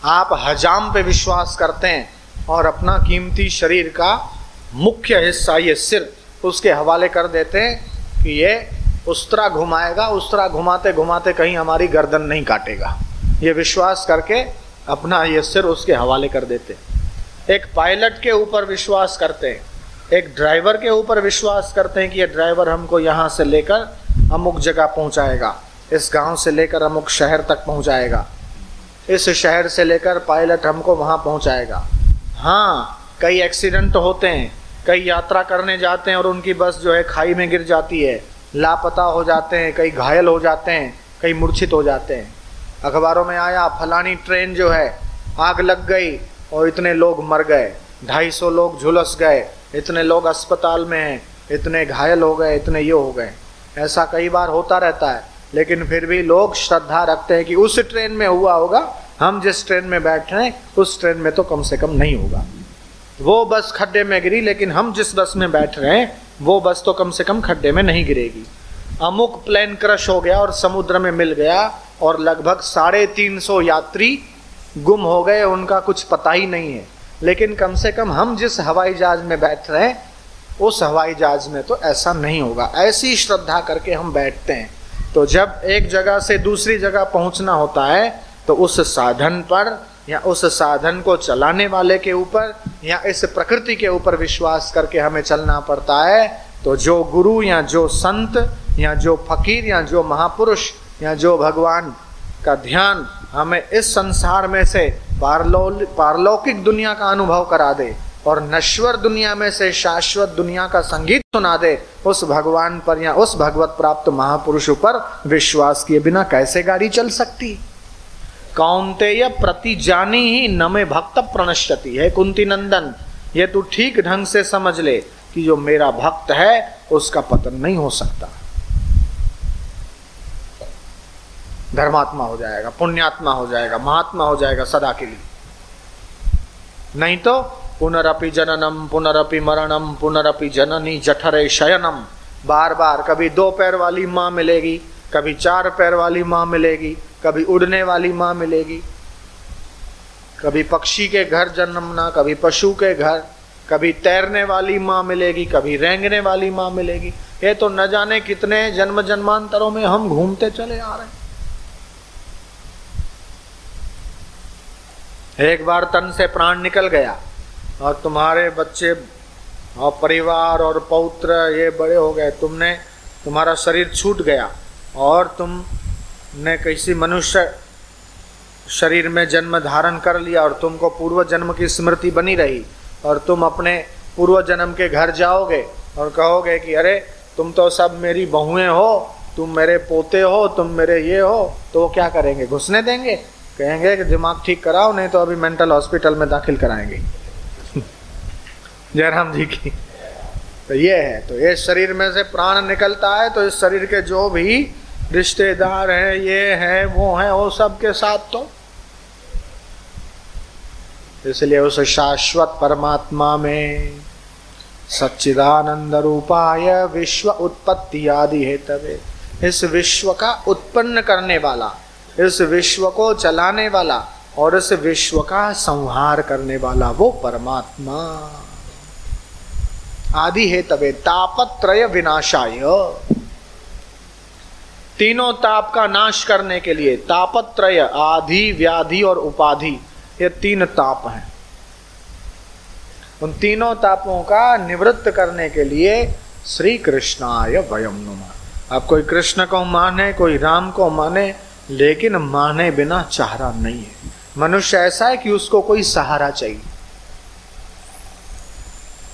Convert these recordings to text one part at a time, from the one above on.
आप हजाम पे विश्वास करते हैं और अपना कीमती शरीर का मुख्य हिस्सा ये सिर उसके हवाले कर देते हैं कि ये उस तरह घुमाएगा, उस तरह घुमाते घुमाते कहीं हमारी गर्दन नहीं काटेगा, ये विश्वास करके अपना ये सिर उसके हवाले कर देते हैं। एक पायलट के ऊपर विश्वास करते हैं, एक ड्राइवर के ऊपर विश्वास करते हैं कि ये ड्राइवर हमको यहाँ से लेकर अमुक जगह पहुँचाएगा, इस गांव से लेकर अमुक शहर तक पहुँचाएगा, इस शहर से लेकर पायलट हमको वहाँ पहुँचाएगा। हाँ, कई एक्सीडेंट होते हैं, कई यात्रा करने जाते हैं और उनकी बस जो है खाई में गिर जाती है, लापता हो जाते हैं, कई घायल हो जाते हैं, कई मूर्छित हो जाते हैं। अखबारों में आया फलानी ट्रेन जो है आग लग गई और इतने लोग मर गए, 250 लोग झुलस गए, इतने लोग अस्पताल में हैं, इतने घायल हो गए, इतने ये हो गए। ऐसा कई बार होता रहता है, लेकिन फिर भी लोग श्रद्धा रखते हैं कि उस ट्रेन में हुआ होगा, हम जिस ट्रेन में बैठ रहे हैं उस ट्रेन में तो कम से कम नहीं होगा। वो बस खड्डे में गिरी, लेकिन हम जिस बस में बैठ रहे हैं वो बस तो कम से कम खड्डे में नहीं गिरेगी। अमुक प्लेन क्रश हो गया और समुद्र में मिल गया और लगभग 350 यात्री गुम हो गए, उनका कुछ पता ही नहीं है, लेकिन कम से कम हम जिस हवाई जहाज में बैठ रहे हैं उस हवाई जहाज में तो ऐसा नहीं होगा। ऐसी श्रद्धा करके हम बैठते हैं। तो जब एक जगह से दूसरी जगह पहुंचना होता है तो उस साधन पर या उस साधन को चलाने वाले के ऊपर या इस प्रकृति के ऊपर विश्वास करके हमें चलना पड़ता है। तो जो गुरु या जो संत या जो फकीर या जो महापुरुष या जो भगवान का ध्यान हमें इस संसार में से पारलौकिक दुनिया का अनुभव करा दे और नश्वर दुनिया में से शाश्वत दुनिया का संगीत सुना दे, उस भगवान पर या उस भगवत प्राप्त महापुरुष पर विश्वास किए बिना कैसे गाड़ी चल सकती। कौन्तेय प्रति जानी ही न में भक्त प्रणश्यति है। कुंती नंदन, ये तू ठीक ढंग से समझ ले कि जो मेरा भक्त है उसका पतन नहीं हो सकता, धर्मात्मा हो जाएगा, पुण्यात्मा हो जाएगा, महात्मा हो जाएगा सदा के लिए। नहीं तो पुनरपि जननम पुनरपि मरणम पुनरपि जननी जठरे शयनम, बार बार कभी 2 पैर वाली माँ मिलेगी, कभी 4 पैर वाली माँ मिलेगी, कभी उड़ने वाली माँ मिलेगी, कभी पक्षी के घर जन्मना, कभी पशु के घर, कभी तैरने वाली माँ मिलेगी, कभी रेंगने वाली माँ मिलेगी। ये तो न जाने कितने जन्म जन्मांतरों में हम घूमते चले आ रहे हैं। एक बार तन से प्राण निकल गया और तुम्हारे बच्चे और परिवार और पौत्र ये बड़े हो गए, तुम्हारा शरीर छूट गया और तुमने किसी मनुष्य शरीर में जन्म धारण कर लिया और तुमको पूर्व जन्म की स्मृति बनी रही और तुम अपने पूर्व जन्म के घर जाओगे और कहोगे कि अरे तुम तो सब मेरी बहुएं हो, तुम मेरे पोते हो, तुम मेरे ये हो, तो वो क्या करेंगे? घुसने देंगे? कहेंगे कि दिमाग ठीक कराओ, नहीं तो अभी मेंटल हॉस्पिटल में दाखिल कराएंगे। जयराम जी की तो ये है। तो ये शरीर में से प्राण निकलता है तो इस शरीर के जो भी रिश्तेदार हैं, ये हैं, वो हैं, वो सब के साथ तो इसलिए उस शाश्वत परमात्मा में सच्चिदानंद रूपाय विश्व उत्पत्ति आदि हेतवे, इस विश्व का उत्पन्न करने वाला, इस विश्व को चलाने वाला और इस विश्व का संहार करने वाला वो परमात्मा आदि हेतवे तापत्रय विनाशाय, तीनों ताप का नाश करने के लिए तापत्रय, आधि, व्याधि और उपाधि, ये 3 ताप हैं। उन तीनों तापों का निवृत्त करने के लिए श्री कृष्णाय वयम नुमः। अब कोई कृष्ण को माने, कोई राम को माने, लेकिन माने बिना चारा नहीं है। मनुष्य ऐसा है कि उसको कोई सहारा चाहिए।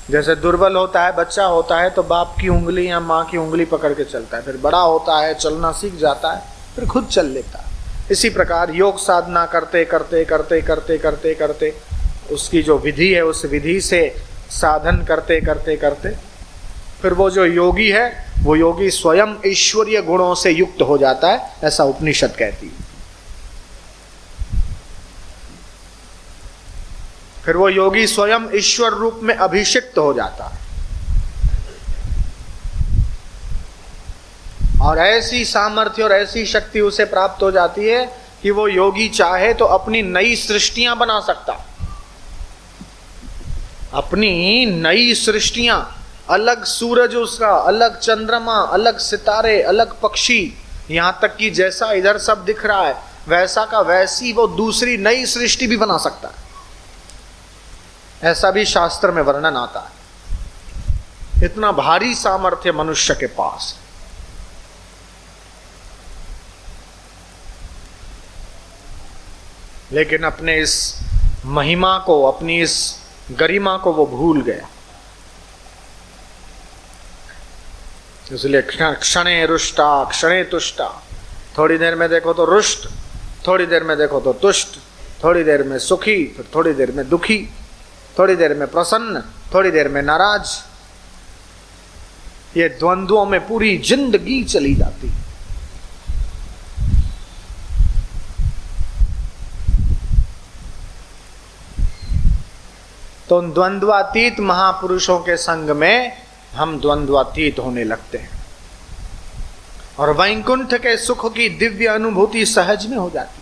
जैसे दुर्बल होता है, बच्चा होता है तो बाप की उंगली या माँ की उंगली पकड़ के चलता है, फिर बड़ा होता है, चलना सीख जाता है, फिर खुद चल लेता है। इसी प्रकार योग साधना करते करते करते करते करते करते उसकी जो विधि है, उस विधि से साधन करते करते करते फिर वो जो योगी है, वो योगी स्वयं ईश्वरीय गुणों से युक्त हो जाता है, ऐसा उपनिषद कहती है। फिर वो योगी स्वयं ईश्वर रूप में अभिषिक्त हो जाता है और ऐसी सामर्थ्य और ऐसी शक्ति उसे प्राप्त हो जाती है कि वो योगी चाहे तो अपनी नई सृष्टियां बना सकता, अपनी नई सृष्टियां, अलग सूरज उसका, अलग चंद्रमा, अलग सितारे, अलग पक्षी, यहां तक कि जैसा इधर सब दिख रहा है वैसा का वैसी वो दूसरी नई सृष्टि भी बना सकता है। ऐसा भी शास्त्र में वर्णन आता है। इतना भारी सामर्थ्य मनुष्य के पास। लेकिन अपने इस महिमा को, अपनी इस गरिमा को वो भूल गया। इसलिए क्षणे रुष्टा क्षणे तुष्टा, थोड़ी देर में देखो तो रुष्ट, थोड़ी देर में देखो तो तुष्ट, थोड़ी देर में सुखी, फिर थोड़ी देर में दुखी, थोड़ी देर में प्रसन्न, थोड़ी देर में नाराज। ये द्वंद्वों में पूरी जिंदगी चली जाती। तो उन द्वंद्वातीत महापुरुषों के संग में हम द्वंद्वातीत होने लगते हैं और वैकुंठ के सुख की दिव्य अनुभूति सहज में हो जाती।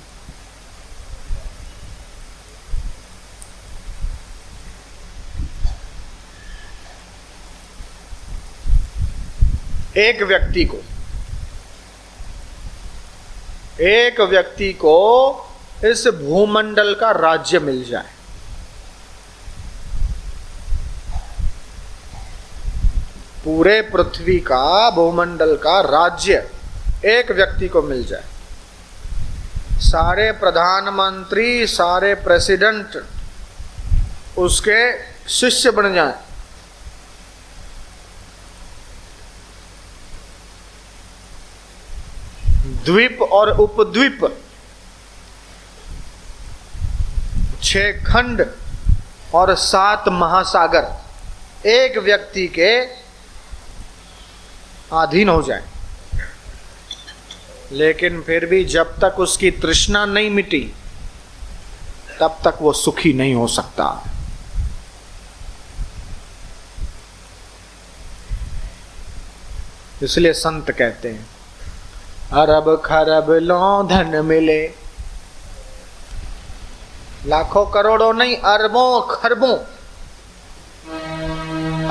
एक व्यक्ति को इस भूमंडल का राज्य मिल जाए, पूरे पृथ्वी का भूमंडल का राज्य एक व्यक्ति को मिल जाए, सारे प्रधानमंत्री, सारे प्रेसिडेंट उसके शिष्य बन जाएं, द्वीप और उपद्वीप, 6 खंड और 7 महासागर एक व्यक्ति के अधीन हो जाए, लेकिन फिर भी जब तक उसकी तृष्णा नहीं मिटी तब तक वो सुखी नहीं हो सकता। इसलिए संत कहते हैं अरब खरब लो धन मिले, लाखों करोड़ों नहीं, अरबों खरबों,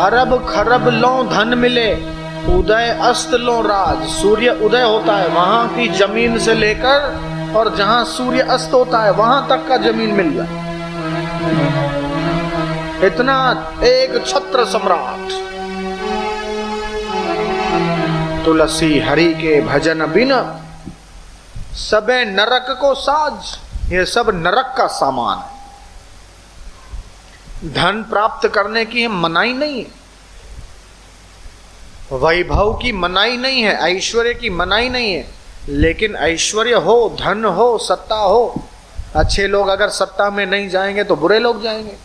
अरब खरब लो धन मिले, उदय अस्त लो राज। सूर्य उदय होता है वहां की जमीन से लेकर और जहां सूर्य अस्त होता है वहां तक का जमीन मिल जाए, इतना एक छत्र सम्राट। तुलसी हरि के भजन बिन सबे नरक को साज, ये सब नरक का सामान है। धन प्राप्त करने की मनाही नहीं है, वैभव की मनाही नहीं है, ऐश्वर्य की मनाही नहीं है, लेकिन ऐश्वर्य हो, धन हो, सत्ता हो, अच्छे लोग अगर सत्ता में नहीं जाएंगे तो बुरे लोग जाएंगे।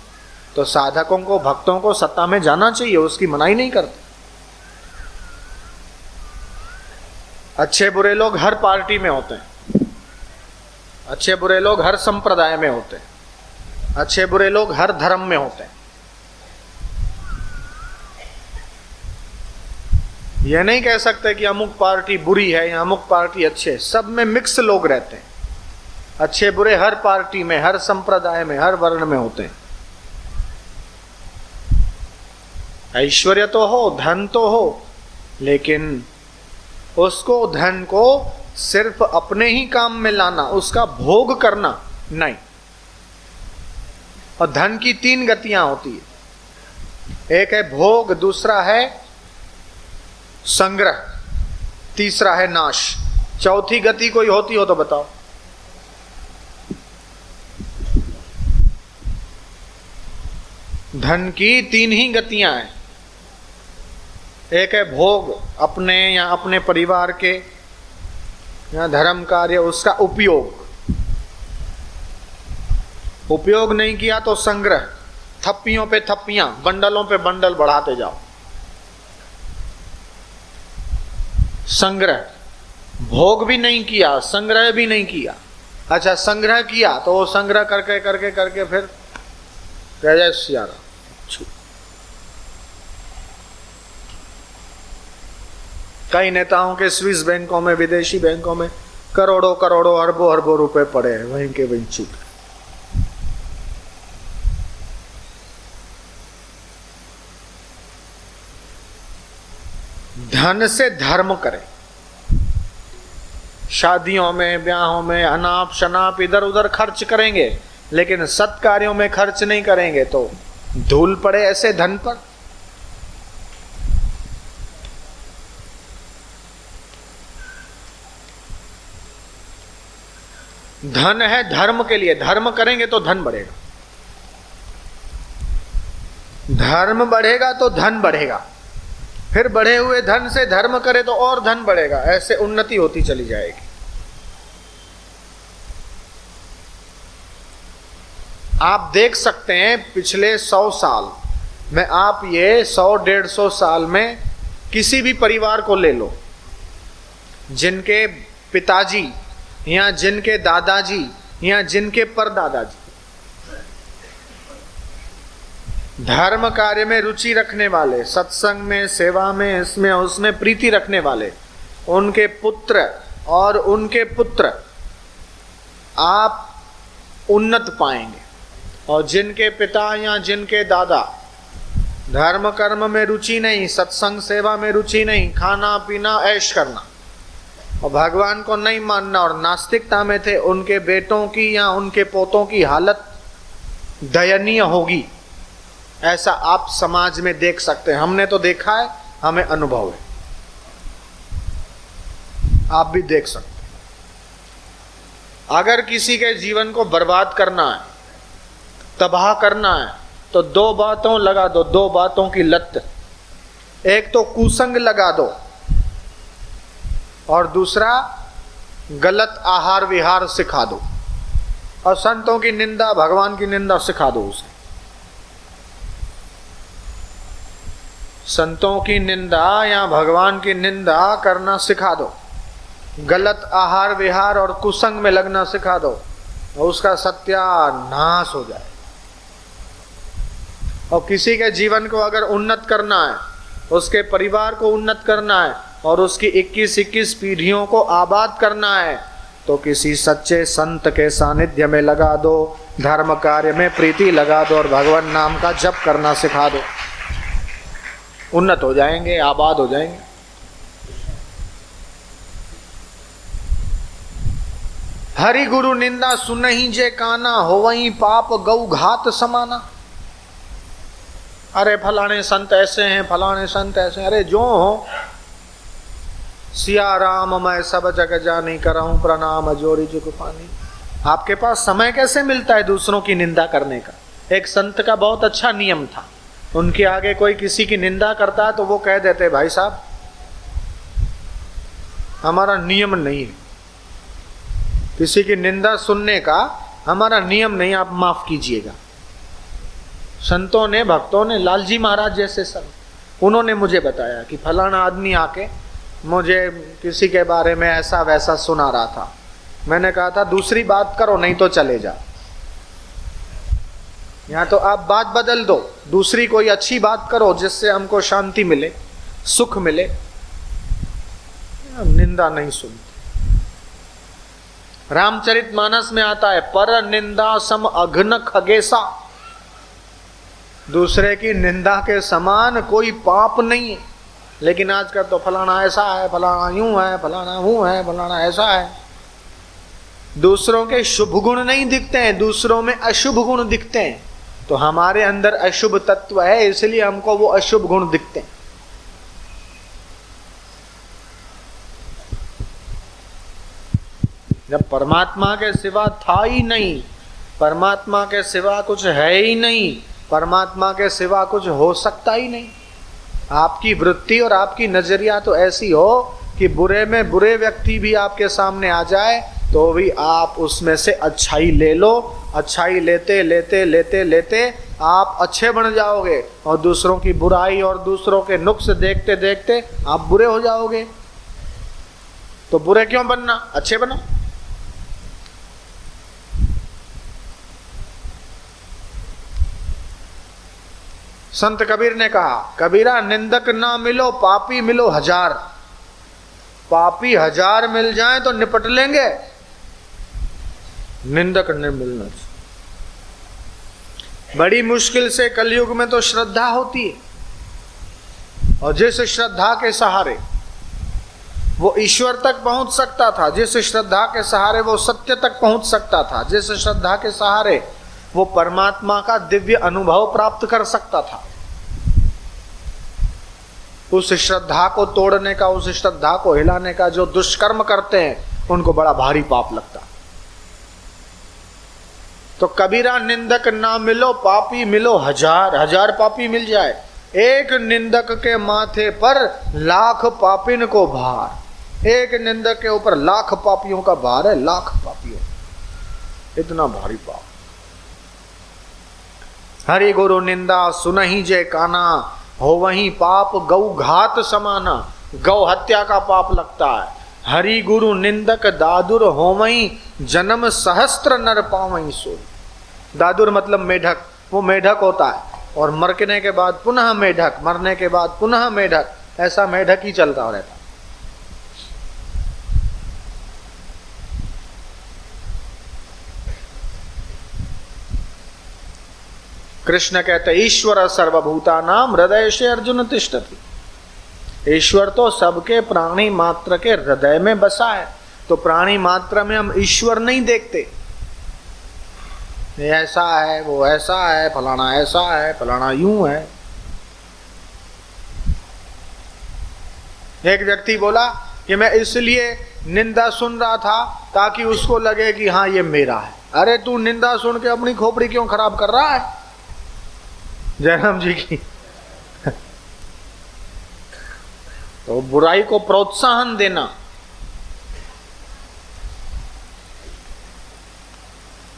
तो साधकों को, भक्तों को सत्ता में जाना चाहिए, उसकी मनाही नहीं करते। अच्छे बुरे लोग हर पार्टी में होते हैं, अच्छे बुरे लोग हर संप्रदाय में होते हैं, अच्छे बुरे लोग हर धर्म में होते हैं। यह नहीं कह सकते कि अमुक पार्टी बुरी है या अमुक पार्टी अच्छे, सब में मिक्स लोग रहते हैं। अच्छे बुरे हर पार्टी में, हर संप्रदाय में, हर वर्ण में होते हैं। ऐश्वर्य तो हो, धन तो हो, लेकिन उसको, धन को सिर्फ अपने ही काम में लाना, उसका भोग करना नहीं। और धन की 3 गतियां होती है, एक है भोग, दूसरा है संग्रह, तीसरा है नाश। चौथी गति कोई होती हो तो बताओ। धन की 3 ही गतियां हैं, एक है भोग, अपने या अपने परिवार के या धर्म कार्य, उसका उपयोग नहीं किया तो संग्रह, थप्पियों पे थप्पियां, बंडलों पे बंडल बढ़ाते जाओ। संग्रह, भोग भी नहीं किया, संग्रह भी नहीं किया। अच्छा, संग्रह किया तो वो संग्रह करके करके करके फिर जय सिया राम। कई नेताओं के स्विस बैंकों में, विदेशी बैंकों में करोड़ों करोड़ों अरबों अरबों रुपए पड़े हैं वहीं के वहीं छूट गए। धन से धर्म करें। शादियों में, ब्याहों में अनाप शनाप इधर उधर खर्च करेंगे, लेकिन सत् कार्यों में खर्च नहीं करेंगे तो धूल पड़े ऐसे धन पर। धन है धर्म के लिए, धर्म करेंगे तो धन बढ़ेगा, धर्म बढ़ेगा तो धन बढ़ेगा, फिर बढ़े हुए धन से धर्म करे तो और धन बढ़ेगा, ऐसे उन्नति होती चली जाएगी। आप देख सकते हैं पिछले 100 साल में, आप ये 100-150 साल में किसी भी परिवार को ले लो, जिनके पिताजी या जिनके दादाजी या जिनके परदादाजी धर्म कार्य में रुचि रखने वाले, सत्संग में, सेवा में, इसमें उसमें प्रीति रखने वाले, उनके पुत्र और उनके पुत्र आप उन्नत पाएंगे। और जिनके पिता या जिनके दादा धर्म कर्म में रुचि नहीं, सत्संग सेवा में रुचि नहीं, खाना पीना ऐश करना और भगवान को नहीं मानना और नास्तिकता में थे, उनके बेटों की या उनके पोतों की हालत दयनीय होगी। ऐसा आप समाज में देख सकते हैं। हमने तो देखा है, हमें अनुभव है, आप भी देख सकते हैं। अगर किसी के जीवन को बर्बाद करना है, तबाह करना है, तो 2 बातों लगा दो, 2 बातों की लत। एक तो कुसंग लगा दो और दूसरा गलत आहार विहार सिखा दो और संतों की निंदा, भगवान की निंदा सिखा दो उसे। संतों की निंदा या भगवान की निंदा करना सिखा दो, गलत आहार विहार और कुसंग में लगना सिखा दो, और उसका सत्यानाश हो जाए। और किसी के जीवन को अगर उन्नत करना है, उसके परिवार को उन्नत करना है और उसकी 21 पीढ़ियों को आबाद करना है, तो किसी सच्चे संत के सानिध्य में लगा दो, धर्म कार्य में प्रीति लगा दो और भगवान नाम का जप करना सिखा दो। उन्नत हो जाएंगे, आबाद हो जाएंगे। हरि गुरु निंदा सुनहि जे काना, होवहीं पाप गौ घात समाना। अरे फलाने संत ऐसे हैं, फलाने संत ऐसे हैं। अरे जो हो, सिया राम मैं सब जग जानी, कराऊं प्रणाम जोरी जुग पानी। आपके पास समय कैसे मिलता है दूसरों की निंदा करने का? एक संत का बहुत अच्छा नियम था, उनके आगे कोई किसी की निंदा करता तो वो कह देते, भाई साहब हमारा नियम नहीं है, किसी की निंदा सुनने का हमारा नियम नहीं, आप माफ कीजिएगा। संतों ने, भक्तों ने, लालजी महाराज जैसे संत, उन्होंने मुझे बताया कि फलाना आदमी आके मुझे किसी के बारे में ऐसा वैसा सुना रहा था। मैंने कहा था दूसरी बात करो, नहीं तो चले जा। या तो आप बात बदल दो, दूसरी कोई अच्छी बात करो जिससे हमको शांति मिले, सुख मिले। निंदा नहीं सुनते। रामचरितमानस में आता है, पर निंदा सम अघ्न खगेसा। दूसरे की निंदा के समान कोई पाप नहीं है। लेकिन आजकल तो फलाना ऐसा है, फलाना यूं है, फलाना वो है, फलाना ऐसा है। दूसरों के शुभ गुण नहीं दिखते हैं, दूसरों में अशुभ गुण दिखते हैं। तो हमारे अंदर अशुभ तत्व है, इसलिए हमको वो अशुभ गुण दिखते हैं। जब परमात्मा के सिवा था ही नहीं, परमात्मा के सिवा कुछ है ही नहीं, परमात्मा के सिवा कुछ हो सकता ही नहीं। आपकी वृत्ति और आपकी नजरिया तो ऐसी हो कि बुरे में बुरे व्यक्ति भी आपके सामने आ जाए तो भी आप उसमें से अच्छाई ले लो। अच्छाई लेते लेते लेते लेते आप अच्छे बन जाओगे और दूसरों की बुराई और दूसरों के नुक्स देखते देखते आप बुरे हो जाओगे। तो बुरे क्यों बनना, अच्छे बनो। संत कबीर ने कहा, कबीरा निंदक ना मिलो पापी मिलो 1000। पापी 1000 मिल जाएं तो निपट लेंगे, निंदक नहीं मिलना चाहिए। बड़ी मुश्किल से कलयुग में तो श्रद्धा होती है, और जिस श्रद्धा के सहारे वो ईश्वर तक पहुंच सकता था, जिस श्रद्धा के सहारे वो सत्य तक पहुंच सकता था, जिस श्रद्धा के सहारे वो परमात्मा का दिव्य अनुभव प्राप्त कर सकता था, उस श्रद्धा को तोड़ने का, उस श्रद्धा को हिलाने का जो दुष्कर्म करते हैं उनको बड़ा भारी पाप लगता। तो कबीरा निंदक ना मिलो, पापी मिलो 1000 पापी मिल जाए, एक निंदक के माथे पर लाख पापिन को भार। एक निंदक के ऊपर लाख पापियों का भार है, लाख पापियों, इतना भारी पाप। हरि गुरु निंदा सुनहि जय काना, हो वहीं पाप गौ घात समाना। गौ हत्या का पाप लगता है। हरि गुरु निंदक दादुर हो वहीं, जन्म सहस्त्र नर पावहीं सोई। दादुर मतलब मेढक, वो मेढक होता है और मरने के बाद पुनः मेढक, मरने के बाद पुनः मेढक, ऐसा मेढक ही चलता रहता। कृष्ण कहते ईश्वर सर्वभूतानां हृदय से अर्जुन तिष्ठति। ईश्वर तो सबके प्राणी मात्र के हृदय में बसा है। तो प्राणी मात्र में हम ईश्वर नहीं देखते, ये ऐसा है, वो ऐसा है, फलाना ऐसा है, फलाना यूं है। एक व्यक्ति बोला कि मैं इसलिए निंदा सुन रहा था ताकि उसको लगे कि हाँ ये मेरा है। अरे तू निंदा सुन के अपनी खोपड़ी क्यों खराब कर रहा है? जयराम जी की तो बुराई को प्रोत्साहन देना,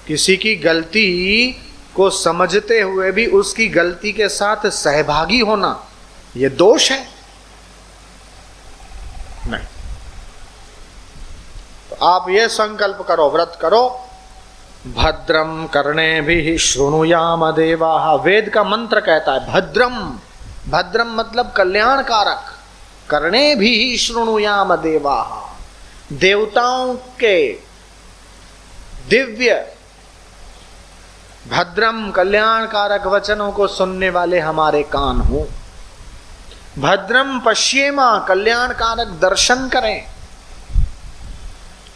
किसी की गलती को समझते हुए भी उसकी गलती के साथ सहभागी होना, यह दोष है नहीं। तो आप ये संकल्प करो, व्रत करो, भद्रम कर्णे भी शृणुयाम देवाः। वेद का मंत्र कहता है भद्रम, भद्रम मतलब कल्याणकारक, कर्णे भी शृणुयाम देवाः। देवताओं के दिव्य भद्रम कल्याणकारक वचनों को सुनने वाले हमारे कान हो। भद्रम पश्येमा, कल्याणकारक दर्शन करें।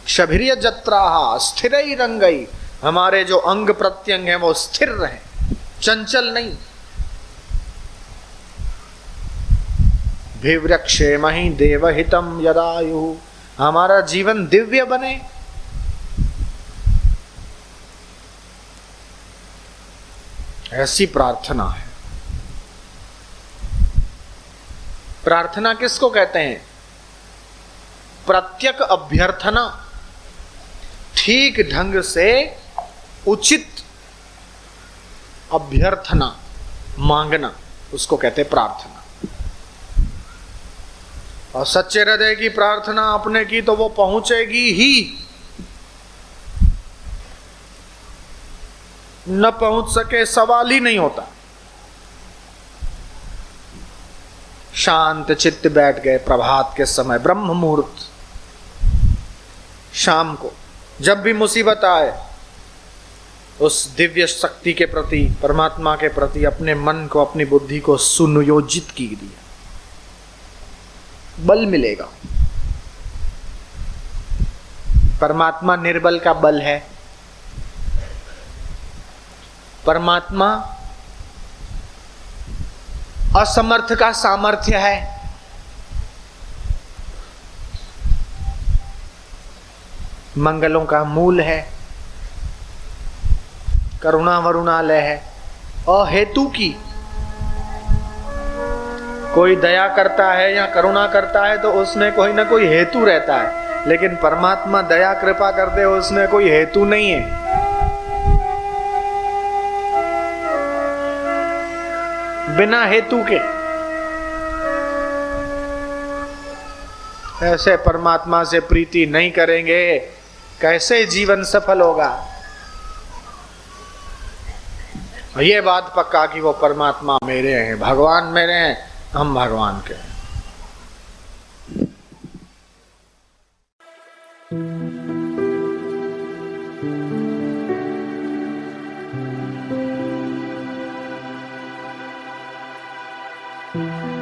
शबीर्य जत्राः स्थिरैरंगैः, हमारे जो अंग प्रत्यंग हैं वो स्थिर रहें, चंचल नहीं। भिवृक्षेमहि देवहितम यदायुः, हमारा जीवन दिव्य बने। ऐसी प्रार्थना है। प्रार्थना किसको कहते हैं? प्रत्यक अभ्यर्थना, ठीक ढंग से उचित अभ्यर्थना मांगना, उसको कहते प्रार्थना। और सच्चे हृदय की प्रार्थना अपने की तो वो पहुंचेगी ही, न पहुंच सके सवाल ही नहीं होता। शांत चित्त बैठ गए प्रभात के समय, ब्रह्म मुहूर्त, शाम को, जब भी मुसीबत आए उस दिव्य शक्ति के प्रति, परमात्मा के प्रति अपने मन को, अपनी बुद्धि को सुनियोजित कीजिए, बल मिलेगा। परमात्मा निर्बल का बल है, परमात्मा असमर्थ का सामर्थ्य है। मंगलों का मूल है, करुणा वरुणालय है, अहेतु की। कोई दया करता है या करुणा करता है तो उसमें कोई ना कोई हेतु रहता है, लेकिन परमात्मा दया कृपा करते हो उसमें कोई हेतु नहीं है। बिना हेतु के ऐसे परमात्मा से प्रीति नहीं करेंगे, कैसे जीवन सफल होगा? ये बात पक्का कि वो परमात्मा मेरे हैं, भगवान मेरे हैं, हम भगवान के हैं। Thank you.